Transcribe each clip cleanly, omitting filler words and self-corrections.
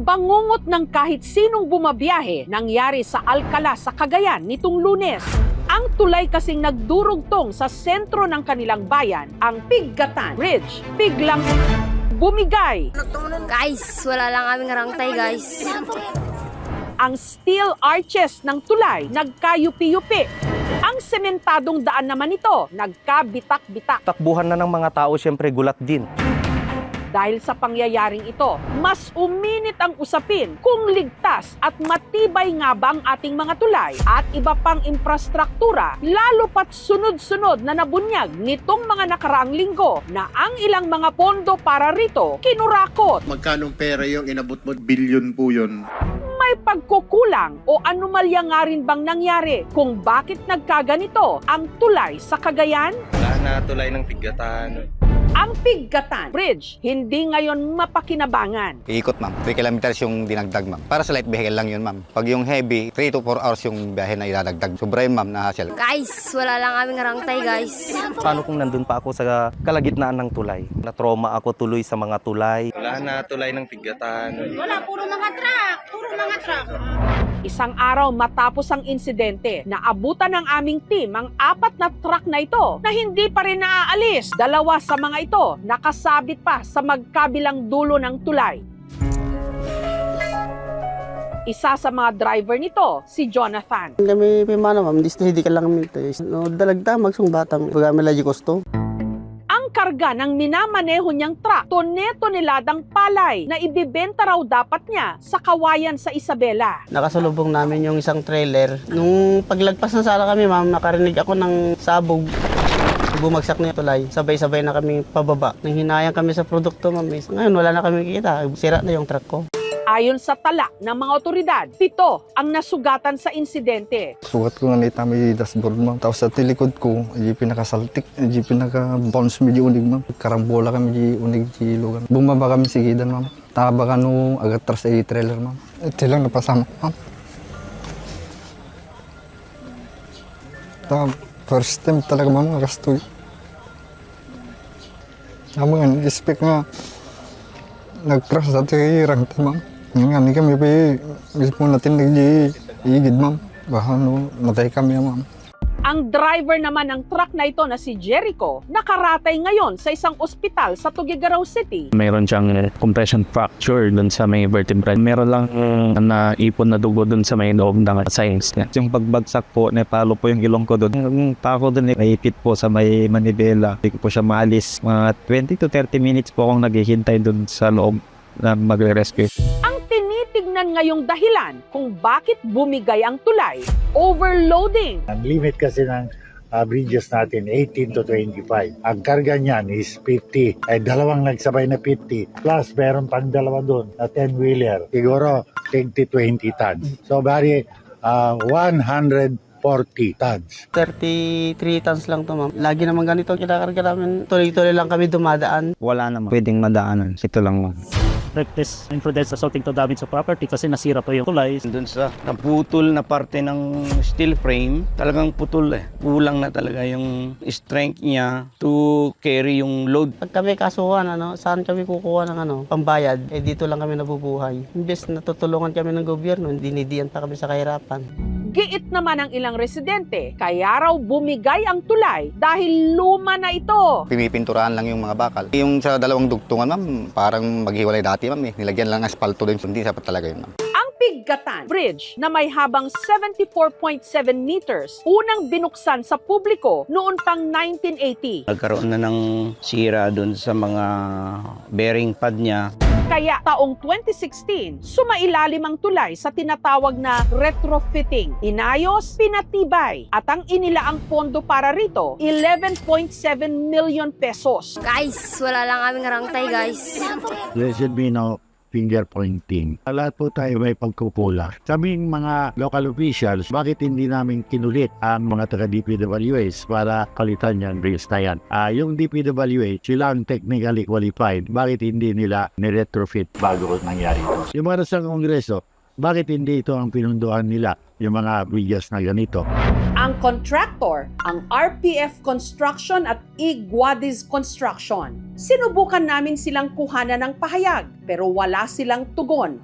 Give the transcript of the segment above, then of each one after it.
Ang bangungot ng kahit sinong bumabiyahe nangyari sa Alcala sa Cagayan nitong Lunes. Ang tulay kasing nagdurugtong sa sentro ng kanilang bayan, ang Pigatan Bridge, biglang bumigay. Guys, wala lang kaming rangtay, guys. Ang steel arches ng tulay nagkayupi-yupi. Ang sementadong daan naman ito nagkabitak-bitak. Takbuhan na ng mga tao, siyempre gulat din. Dahil sa pangyayaring ito, mas uminit ang usapin kung ligtas at matibay nga ba ang ating mga tulay at iba pang infrastruktura, lalo pat sunod-sunod na nabunyag nitong mga nakaraang linggo na ang ilang mga pondo para rito kinurakot. Magkanong pera yung inabot mo? Bilyon po yun. May pagkukulang o anomalya nga rin bang nangyari kung bakit nagkaganito ang tulay sa Cagayan? Wala na tulay ng Pigatan. Ang Pigatan Bridge hindi ngayon mapakinabangan. Iikot, ma'am. 3 kilometers yung dinagdag, ma'am. Para sa light vehicle lang yun, ma'am. Pag yung heavy, 3 to 4 hours yung biyahe na idadagdag. Sobra yun, ma'am, na hassle. Guys, wala lang kaming rangtay, guys. Paano kung nandun pa ako sa kalagitnaan ng tulay? Na-trauma ako tuloy sa mga tulay. Wala na tulay ng Pigatan. Wala, puro mga truck. Isang araw matapos ang insidente, naabutan ng aming team ang 4 na truck na ito na hindi pa rin naaalis. 2 sa mga ito nakasabit pa sa magkabilang dulo ng tulay. Isa sa mga driver nito, si Jonathan. Kami pimana, ma'am, hindi ka lang mintes. No, dalagda magsung batang pagami lagi kosto. Ang karga ng minamaneho niyang truck, tone-toneladang palay na ibibenta raw dapat niya sa kawayan sa Isabela. Nakasalubong namin yung isang trailer. Nung paglagpas na sala kami, ma'am, nakarinig ako ng sabog. Bumagsak na yung tulay. Sabay-sabay na kami pababa. Nang hinayang kami sa produkto, ma'am. Ngayon, wala na kami kikita. Sira na yung truck ko. Ayon sa tala ng mga otoridad, 7 ang nasugatan sa insidente. Sugat ko nga nita may dashboard, ma'am. Tapos sa tilikod ko, hindi pinakasaltik, hindi pinaka-bounce medyo unig, ma'am. Karambola kami di unig di lugan. Bumaba kami sigidan, ma'am. Taba ka no agad tras ay trailer, ma'am. Ito lang napasama, ma'am. First time talaga, ma'am, nakastoy. Tama nga, expect nga nag-crash sa tirang, ma'am. Nga, kami pa mismo natin nag-iigid, ma'am. Baka no, matay kami, ma'am. Ang driver naman ng truck na ito na si Jericho, nakaratay ngayon sa isang ospital sa Tuguegarao City. Mayroon siyang compression fracture dun sa may vertebra. Meron lang naipon na dugo dun sa may loob ng science niya. Yung pagbagsak po, napalo po yung ilong ko dun. Yung tako dun, naipit po sa may manibela. Hindi ko po siya maalis. Mga 20 to 30 minutes po akong naghihintay dun sa loob na magre-rescue. Tinitignan ngayong dahilan kung bakit bumigay ang tulay, overloading. Ang limit kasi ng bridges natin 18 to 25. Ang karga niyan is 50. Ay dalawang nagsabay na 50. Plus meron pang dalawa doon na 10-wheeler. Siguro 20 tons. So bari 140 tons. 33 tons lang to, ma'am. Lagi naman ganito kinakarga namin. Tuloy-tuloy lang kami dumadaan. Wala naman pwedeng madaanan. Ito lang lang. Reckless imprudence assaulting to damage sa property kasi nasira po yung tulay. Doon sa naputol na parte ng steel frame, talagang putol eh. Kulang na talaga yung strength niya to carry yung load. Pag kami kasuhan, saan kami kukuha ng pambayad? Dito lang kami nabubuhay. Imbes na tutulungan kami ng gobyerno, dinidiyan pa kami sa kahirapan. Giit naman ang ilang residente, kaya raw bumigay ang tulay dahil luma na ito. Pinipinturahan lang yung mga bakal. Yung sa 2 dugtungan, ma'am, parang maghiwalay dati, ma'am. Nilagyan lang asfalto doon. Hindi sapat talaga yun, ma'am. Ang Pigatan Bridge na may habang 74.7 meters, unang binuksan sa publiko noon pang 1980. Nagkaroon na ng sira doon sa mga bearing pad niya. Kaya taong 2016, sumailalim ang tulay sa tinatawag na retrofitting. Inayos, pinatibay, at ang inilaang pondo para rito, 11.7 million pesos. Guys, wala lang kaming rangtay, guys. There should be no finger pointing. Lahat po tayo may pagkukulang. Kaming mga local officials, bakit hindi namin kinulit ang mga taga-DPWH para palitan yan, bridge na yan? Yung DPWH, sila ang technically qualified. Bakit hindi nila ni-retrofit bago nangyari ito? Yung mga sa Kongreso, bakit hindi ito ang pinunduan nila, yung mga bridges na ganito? Ang contractor, ang RPF Construction at Iguadis Construction. Sinubukan namin silang kuhanan ng pahayag pero wala silang tugon.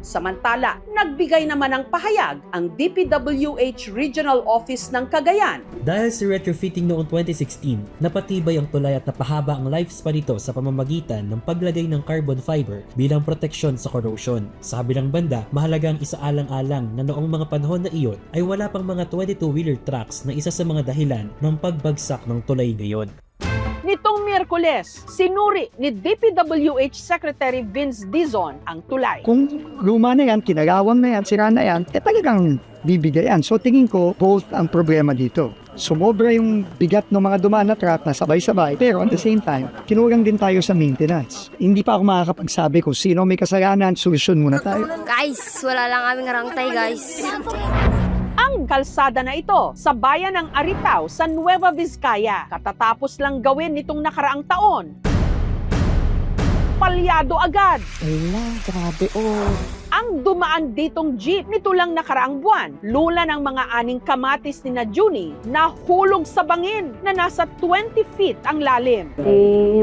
Samantala, nagbigay naman ng pahayag ang DPWH Regional Office ng Cagayan. Dahil sa retrofitting noong 2016, napatibay ang tulay at napahaba ang lifespan nito sa pamamagitan ng paglagay ng carbon fiber bilang proteksyon sa corrosion. Sa kabilang banda, mahalagang isaalang-alang na noong mga panahon na iyon ay wala pang mga 22-wheeler trucks na isa sa mga dahilan ng pagbagsak ng tulay ngayon. Nitong Miyerkules, sinuri ni DPWH Secretary Vince Dizon ang tulay. Kung luma na yan, kinagawang na yan, sira na yan, talagang bibigayan. So tingin ko, both ang problema dito. Sumobra yung bigat ng mga dumaan na truck na sabay-sabay, pero at the same time, kinulang din tayo sa maintenance. Hindi pa ako makakapagsabi kung sino may kasalanan, solusyon muna tayo. Guys, wala lang kaming rangtay guys. Ang kalsada na ito sa bayan ng Aritao sa Nueva Vizcaya. Katatapos lang gawin nitong nakaraang taon. Palyado agad. Ala, grabe Ang dumaan ditong jeep nito lang nakaraang buwan. Lula ng mga aning kamatis ni Juni na hulog sa bangin na nasa 20 feet ang lalim.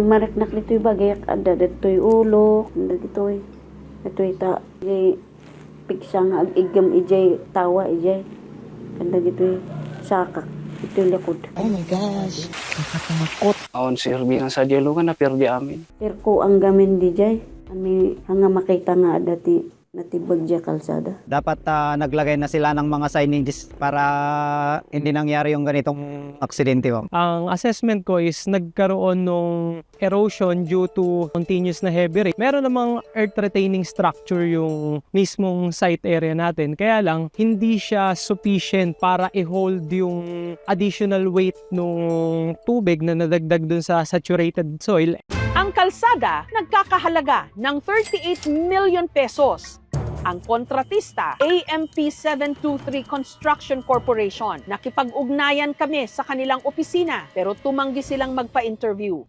Maraknak nito'y bagay, ada dito'y ulo, ada dito'y ta, pigsang ag-igam ijay, tawa ijay. Kanda gito'y sakak, ito'y likod. Oh my gosh, nakatakot. Aon si Irby ang sa dialogan na perdi amin. Pero ko ang gamin di jay, kami hanga makita nga dati natibag dya kalsada. Dapat naglagay na sila ng mga signage para hindi nangyari yung ganitong aksidente. Ang assessment ko is nagkaroon ng erosion due to continuous na heavy rain. Meron namang earth retaining structure yung mismong site area natin. Kaya lang, hindi siya sufficient para i-hold yung additional weight ng tubig na nadagdag dun sa saturated soil. Ang kalsada nagkakahalaga ng 38 million pesos. Ang kontratista, AMP 723 Construction Corporation. Nakipag-ugnayan kami sa kanilang opisina pero tumanggi silang magpa-interview.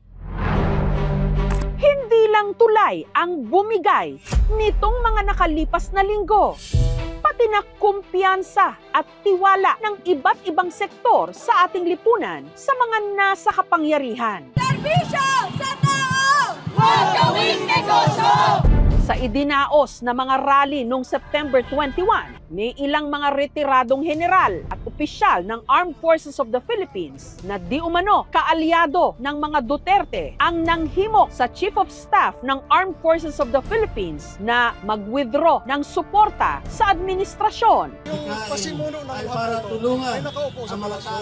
Hindi lang tulay ang bumigay nitong mga nakalipas na linggo. Pati na kumpiyansa at tiwala ng iba't ibang sektor sa ating lipunan sa mga nasa kapangyarihan. Serbisyo sa tao! Huwag gawing negosyo! Sa idinaos na mga rally noong September 21, may ilang mga retiradong general at opisyal ng Armed Forces of the Philippines na di umano kaalyado ng mga Duterte ang nanghimok sa Chief of Staff ng Armed Forces of the Philippines na mag-withdraw ng suporta sa administrasyon. Yung pasimuno ng ay para tulungan ay nakaupo sa palasyo.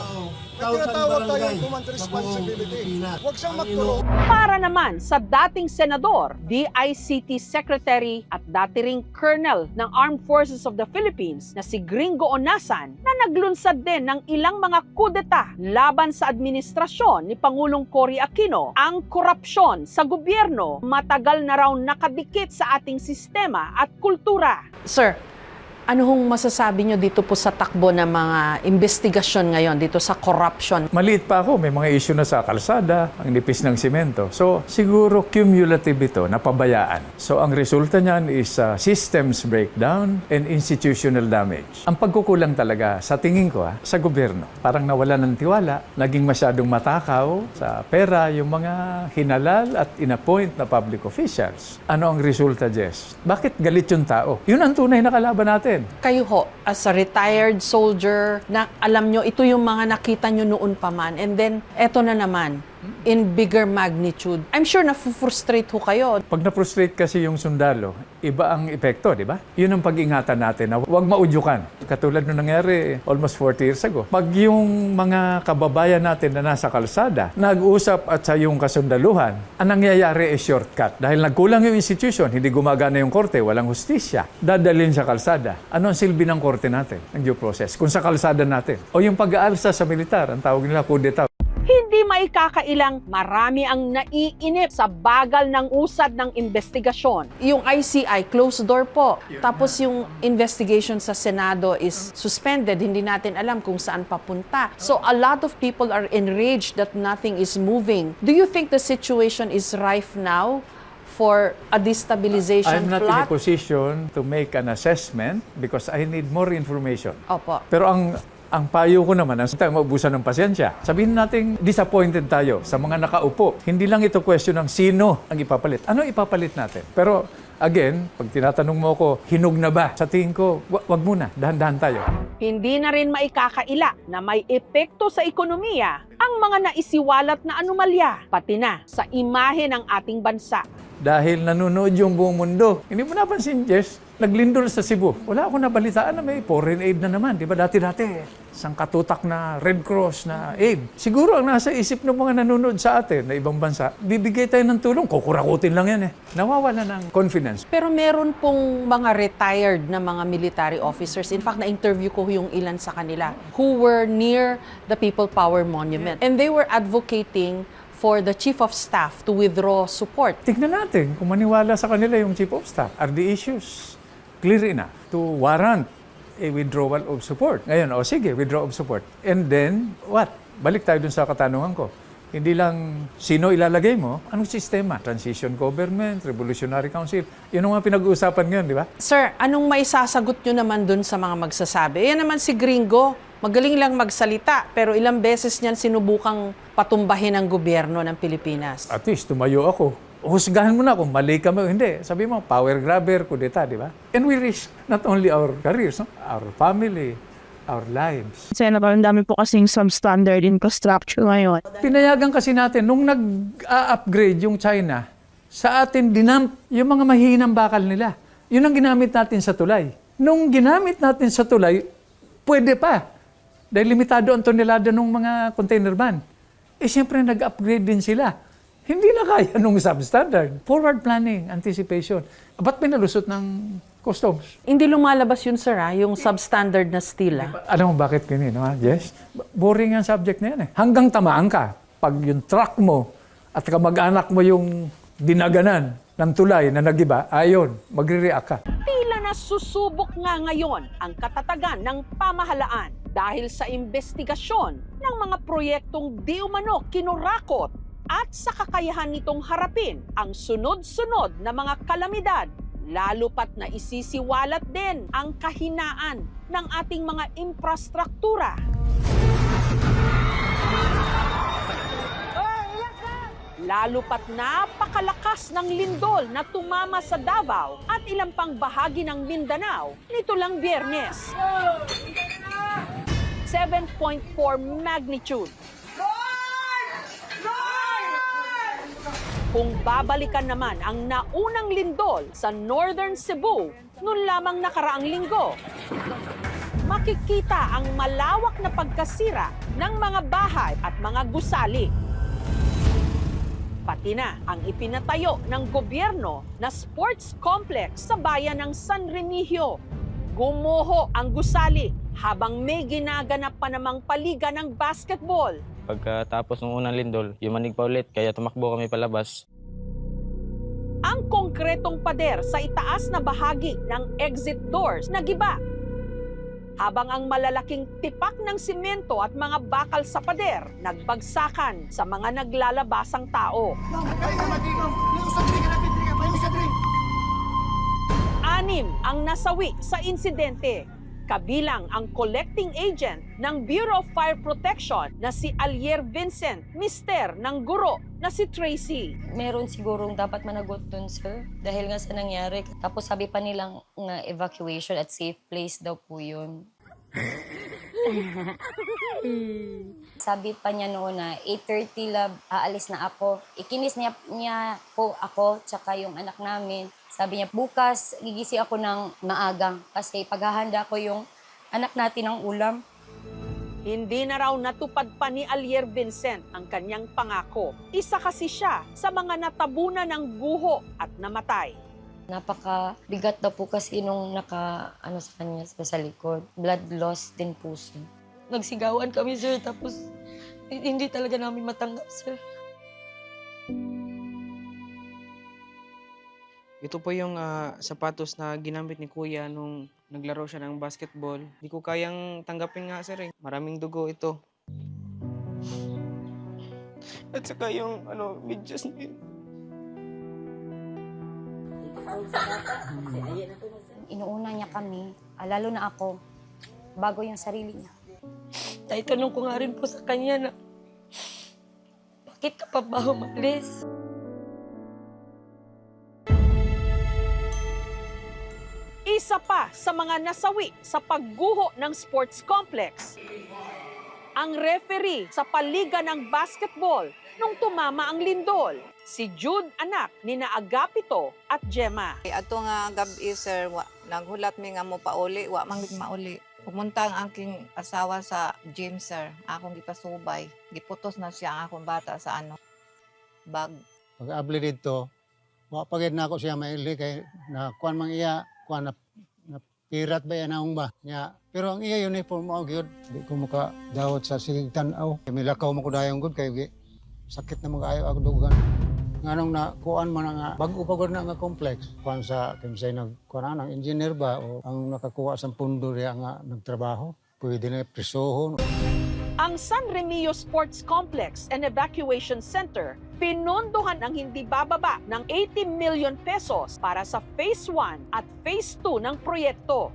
Tinatawag tayong command responsibility. Huwag siyang magtulong. Para naman sa dating senador, DICT Secretary at dati ring Colonel ng Armed Forces of the Philippines na si Gringo Onasan na naglunsad din ng ilang mga kudeta laban sa administrasyon ni Pangulong Cory Aquino, ang korupsyon sa gobyerno matagal na raw nakadikit sa ating sistema at kultura. Sir, ano hong masasabi nyo dito po sa takbo ng mga investigasyon ngayon dito sa corruption? Maliit pa ako, may mga issue na sa kalsada, ang nipis ng simento. So, siguro cumulative ito, napabayaan. So, ang resulta niyan is systems breakdown and institutional damage. Ang pagkukulang talaga, sa tingin ko, sa gobyerno. Parang nawala ng tiwala, naging masyadong matakaw sa pera yung mga hinalal at inappoint na public officials. Ano ang resulta, Jess? Bakit galit yung tao? Yun ang tunay na kalaban natin. Kayo ho, as a retired soldier, na alam nyo, ito yung mga nakita nyo noon pa man. And then, eto na naman, in bigger magnitude. I'm sure na-frustrate ho kayo. Pag na-frustrate kasi yung sundalo, iba ang epekto, di ba? Yun ang pag-ingatan natin na huwag maudyukan. Katulad nung nangyari almost 40 years ago. Pag yung mga kababayan natin na nasa kalsada, nag-usap at sa yung kasundaluhan, ang nangyayari ay shortcut. Dahil nagkulang yung institution, hindi gumagana yung korte, walang hustisya, dadalhin sa kalsada. Ano ang silbi ng korte natin, ng due process? Kung sa kalsada natin. O yung pag-aalsa sa militar, ang tawag nila kudeta. Hindi maikakailang marami ang naiinip sa bagal ng usad ng investigasyon. Yung ICI, closed door po. Tapos yung investigation sa Senado is suspended. Hindi natin alam kung saan papunta. So a lot of people are enraged that nothing is moving. Do you think the situation is rife now for a destabilization I'm not plot? in a position to make an assessment because I need more information. Opo. Pero ang payo ko naman, ang tayo maubusan ng pasyensya. Sabihin natin, disappointed tayo sa mga nakaupo. Hindi lang ito question ng sino ang ipapalit. Ano ipapalit natin? Pero Again, pag tinatanong mo ako, hinog na ba? Sa tingin ko, wag muna, dahan-dahan tayo. Hindi na rin maikakaila na may epekto sa ekonomiya ang mga naisiwalat na anomalya, pati na sa imahe ng ating bansa. Dahil nanonood yung buong mundo. Hindi mo napansin, Jess, naglindol sa Cebu. Wala akong nabalitaan na may foreign aid na naman. Di ba dati-dati, isang katutak na Red Cross na aid. Siguro ang nasa isip ng mga nanonood sa atin na ibang bansa, bibigay tayo ng tulong, kukurakutin lang yan eh. Nawawala ng confidence. Pero meron pong mga retired na mga military officers. In fact, na-interview ko yung ilan sa kanila who were near the People Power Monument. And they were advocating for the Chief of Staff to withdraw support. Tignan natin kung maniwala sa kanila yung Chief of Staff. Are the issues clear enough to warrant a withdrawal of support? Ngayon, sige, withdraw of support. And then, what? Balik tayo dun sa katanungan ko. Hindi lang sino ilalagay mo, anong sistema? Transition government, Revolutionary Council. Yun ang mga pinag-uusapan ngayon, di ba? Sir, anong may sasagot nyo naman dun sa mga magsasabi? Yan naman si Gringo. Magaling lang magsalita, pero ilang beses niyan sinubukang patumbahin ang gobyerno ng Pilipinas. At least, tumayo ako. Husgahan mo na kung mali ka mo. Hindi. Sabi mo, power grabber, kudeta, di ba? And we risk not only our careers, no? Our family, our lives. Senator, ang dami po kasing substandard infrastructure ngayon. Pinayagan kasi natin, nung nag-upgrade yung China, sa atin dinamp yung mga mahihinang bakal nila. Yun ang ginamit natin sa tulay. Nung ginamit natin sa tulay, pwede pa. Dahil limitado ang tonelada ng mga container van. Eh, siyempre, nag-upgrade din sila. Hindi na kaya nung substandard. Forward planning, anticipation. Ba't pinalusot ng customs? Hindi lumalabas yun, sir, yung substandard na steel. Alam mo bakit ganyan, ha? Yes? Boring ang subject na yan eh. Hanggang tamaan ka, pag yung truck mo at kamag-anak mo yung dinaganan ng tulay na nagiba, ayon, magre-react ka. Tila na susubok nga ngayon ang katatagan ng pamahalaan dahil sa investigasyon ng mga proyektong di umano kinurakot at sa kakayahan nitong harapin ang sunod-sunod na mga kalamidad, lalo pat na isisiwalat din ang kahinaan ng ating mga infrastruktura. Lalo pat napakalakas ng lindol na tumama sa Davao at ilang pang bahagi ng Mindanao nito lang Biyernes. 7.4 magnitude. Kung babalikan naman ang naunang lindol sa Northern Cebu noon lamang nakaraang linggo, makikita ang malawak na pagkasira ng mga bahay at mga gusali. Pati na ang ipinatayo ng gobyerno na sports complex sa bayan ng San Remigio. Gumuho ang gusali habang may ginaganap pa namang paliga ng basketball. Pagkatapos ng unang lindol, yumanig pa ulit, kaya tumakbo kami palabas. Ang konkretong pader sa itaas na bahagi ng exit doors nagiba. Habang ang malalaking tipak ng simento at mga bakal sa pader nagbagsakan sa mga naglalabasang tao. 6 ang nasawi sa insidente, kabilang ang collecting agent ng Bureau of Fire Protection na si Alier Vincent, mister ng guro na si Tracy. Meron sigurong dapat managot dun, sir, dahil nga sa nangyari. Tapos sabi pa nilang nga evacuation at safe place daw po yun. Sabi pa niya noon na 8:30 lab, aalis na ako. Ikinis niya po ako tsaka yung anak namin. Sabi niya, bukas gigisi ako ng maaga kasi paghahanda ko yung anak natin ng ulam. Hindi na raw natupad pa ni Alier Vincent ang kanyang pangako. Isa kasi siya sa mga natabunan ng guho at namatay. Napakabigat daw po kasi nung sa kanya sa likod. Blood loss din po siya. Nagsigawan kami, sir, tapos hindi talaga namin matanggap, sir. Ito po yung sapatos na ginamit ni Kuya nung naglaro siya ng basketball. Hindi ko kayang tanggapin nga, sir. Maraming dugo ito. At saka yung medyas niya. Inuuna niya kami, lalo na ako, bago yung sarili niya. Tanong ko nga rin po sa kanya na, bakit ka pa ba umalis? Isa pa sa mga nasawi sa pagguho ng sports complex, ang referee sa paliga ng basketball nung tumama ang lindol, si Jude anak ni na Agapito at Gemma. Ato nga gabi sir, naghulat mi nga mo pauli, wa man gid mauli. Pumunta ang aking asawa sa gym sir, akong gipasubay. Giputos na siya ang akong bata sa bag. Pag-abli dito, pagid na ako siya maili kay na kuan mang iya, kuan na pirat ba yan akong ba? Nya, pero ang iya uniform mo gyud, di ko muka dawat sa siling tan-aw. Milakaw mo ko dayong gud kay sakit na mga ayaw ako dugan. Nganong na kuan man nga bago pa gud na nga complex. Kuan sa kimsay kuan ang engineer ba o ang nakakuha sa pundo riya nga nagtrabaho, pwede na prisohon. Ang San Remio Sports Complex and Evacuation Center, pinondohan ang hindi bababa ng 80 million pesos para sa Phase 1 at Phase 2 ng proyekto.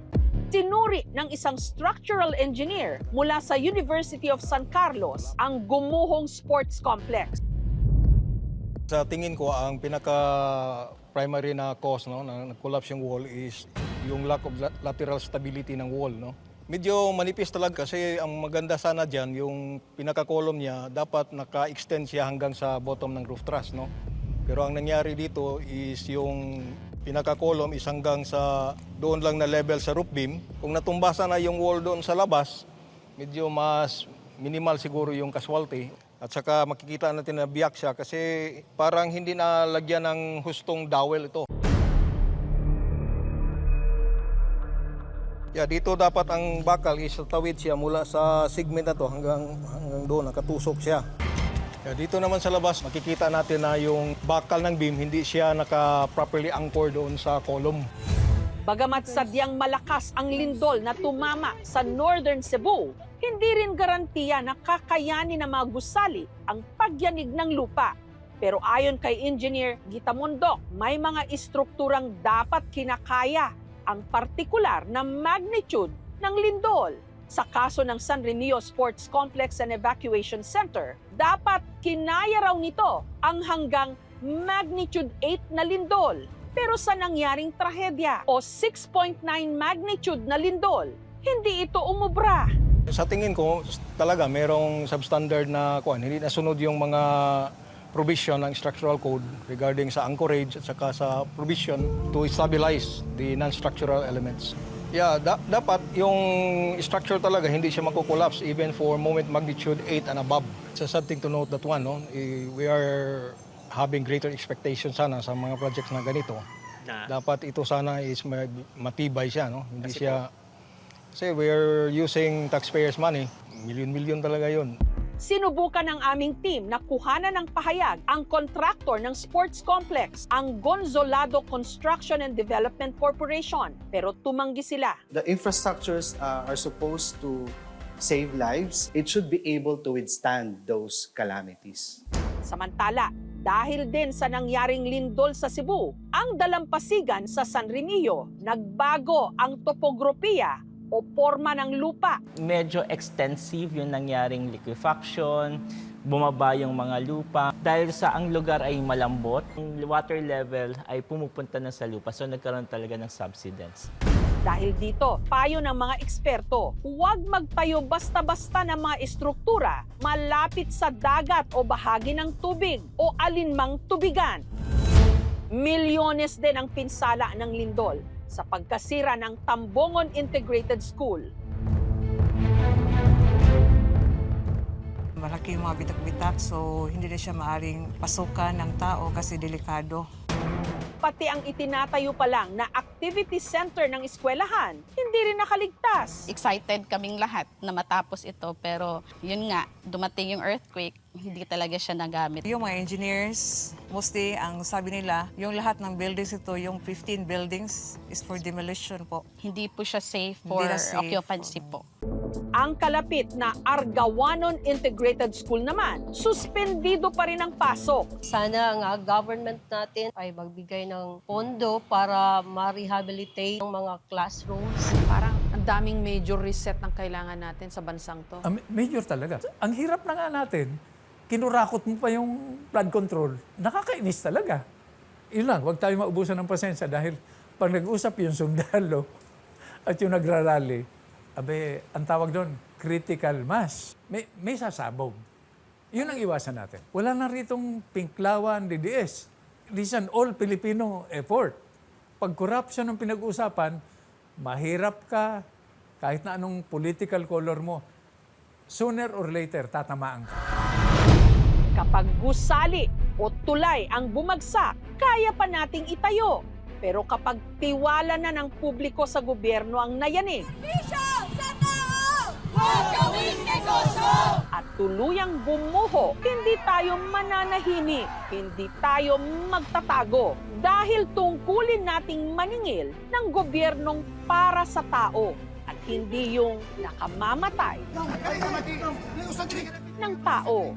Tinuri ng isang structural engineer mula sa University of San Carlos ang gumuhong sports complex. Sa tingin ko, ang pinaka-primary na cause na nag-collapse yung wall is yung lack of lateral stability ng wall. Medyo manipis talaga kasi ang maganda sana dyan, yung pinaka-column niya, dapat naka-extend siya hanggang sa bottom ng roof truss. Pero ang nangyari dito is yung pinaka-column is hanggang sa doon lang na level sa roof beam. Kung natumbasan na yung wall doon sa labas, medyo mas minimal siguro yung casualty. At saka makikita natin na biyak siya kasi parang hindi nalagyan ng hustong dowel ito. Dito dapat ang bakal is tawid siya mula sa segment na to hanggang doon, nakatusok siya. Dito naman sa labas, makikita natin na yung bakal ng beam, hindi siya naka-properly anchored doon sa column. Bagamat sadyang malakas ang lindol na tumama sa Northern Cebu, hindi rin garantiya na kakayanin ng mga gusali ang pagyanig ng lupa. Pero ayon kay Engineer Gita Mondok, may mga istrukturang dapat kinakaya ang partikular na magnitude ng lindol. Sa kaso ng San Remio Sports Complex and Evacuation Center, dapat kinaya raw nito ang hanggang magnitude 8 na lindol. Pero sa nangyaring trahedya o 6.9 magnitude na lindol, hindi ito umubra. Sa tingin ko, talaga merong substandard na hindi nasunod yung mga provision ng structural code regarding sa anchorage at saka sa provision to stabilize the non-structural elements. Dapat yung structure talaga hindi siya makukollapse even for moment magnitude 8 and above. So something to note that we are having greater expectations sana sa mga projects na ganito. Dapat ito sana is matibay siya, Hindi siya, kasi we are using taxpayers' money. Milyon-milyon talaga yun. Sinubukan ng aming team na kuhanan ng pahayag ang kontraktor ng sports complex, ang Gonzolado Construction and Development Corporation, pero tumanggi sila. The infrastructures are supposed to save lives. It should be able to withstand those calamities. Samantala, dahil din sa nangyaring lindol sa Cebu, ang dalampasigan sa San Remio, nagbago ang topografiya o forma ng lupa. Medyo extensive yung nangyaring liquefaction, bumaba yung mga lupa. Dahil sa ang lugar ay malambot, ang water level ay pumupunta na sa lupa. So nagkaroon talaga ng subsidence. Dahil dito, payo ng mga eksperto, huwag magtayo basta-basta ng mga estruktura malapit sa dagat o bahagi ng tubig o alinmang tubigan. Milyones din ang pinsala ng lindol sa pagkasira ng Tambongon Integrated School. Malaki yung mga bitak-bitak so hindi na siya maaring pasukan ng tao kasi delikado. Pati ang itinatayo pa lang na activity center ng eskwelahan, hindi rin nakaligtas. Excited kaming lahat na matapos ito pero yun nga, dumating yung earthquake, hindi talaga siya nagamit. Yung mga engineers, mostly ang sabi nila, yung lahat ng buildings ito, yung 15 buildings is for demolition po. Hindi po siya safe for occupancy po. Ang kalapit na Argawanon Integrated School naman, suspendido pa rin ang pasok. Sana nga government natin ay magbigay ng pondo para ma-rehabilitate ang mga classrooms. Parang ang daming major reset ang kailangan natin sa bansang to. Major talaga. Ang hirap na nga natin, kinurakot mo pa yung flood control. Nakakainis talaga. Yun lang, huwag tayo maubusan ng pasensya dahil Pag nag-usap yung sundalo at yung nagrarally, abe, ang tawag doon, critical mass. May sasabog. Yun ang iwasan natin. Wala na ritong pinklawan, DDS. This is an all-Filipino effort. Pag corruption ang pinag-usapan, mahirap ka, kahit na anong political color mo, sooner or later, tatamaan ka. Kapag gusali o tulay ang bumagsak, kaya pa nating itayo. Pero kapag tiwala na ng publiko sa gobyerno ang nayanig, at tuluyang bumuho, hindi tayo mananahimik, hindi tayo magtatago dahil tungkulin nating maningil ng gobyernong para sa tao at hindi yung nakamamatay ng tao.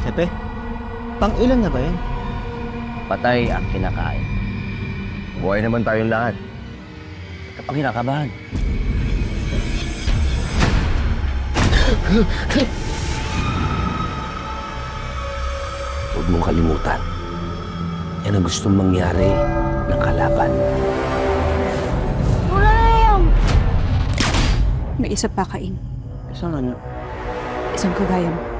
Sepe, pang ilan na ba yan? Patay ang kinakain. Buhay naman tayong lahat. Kapag kinakabahan. Huwag mong kalimutan. Yan ang gustong mangyari ng kalaban. Wala na yan! May isa pa kain. Saan ano? Isang kagaya mo.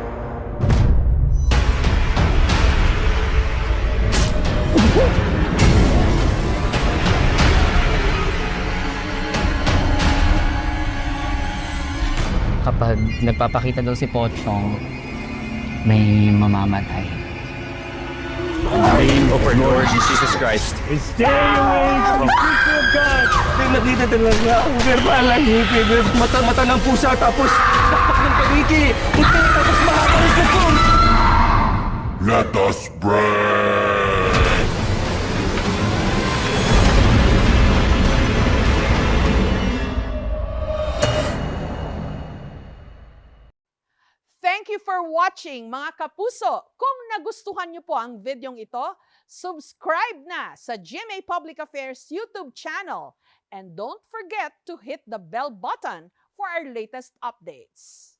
Kapag nagpapakita daw si Pochong, may mamamatay. In the name of our Lord Jesus Christ. Stay away from the people of God! May nakita talaga ang verbal ang ngipin. Mata ng pusa tapos takpak ng paniki. Puti tapos mahaba yung pupong. Let us pray! Thank you for watching, mga kapuso. Kung nagustuhan niyo po ang videong ito, subscribe na sa GMA Public Affairs YouTube channel. And don't forget to hit the bell button for our latest updates.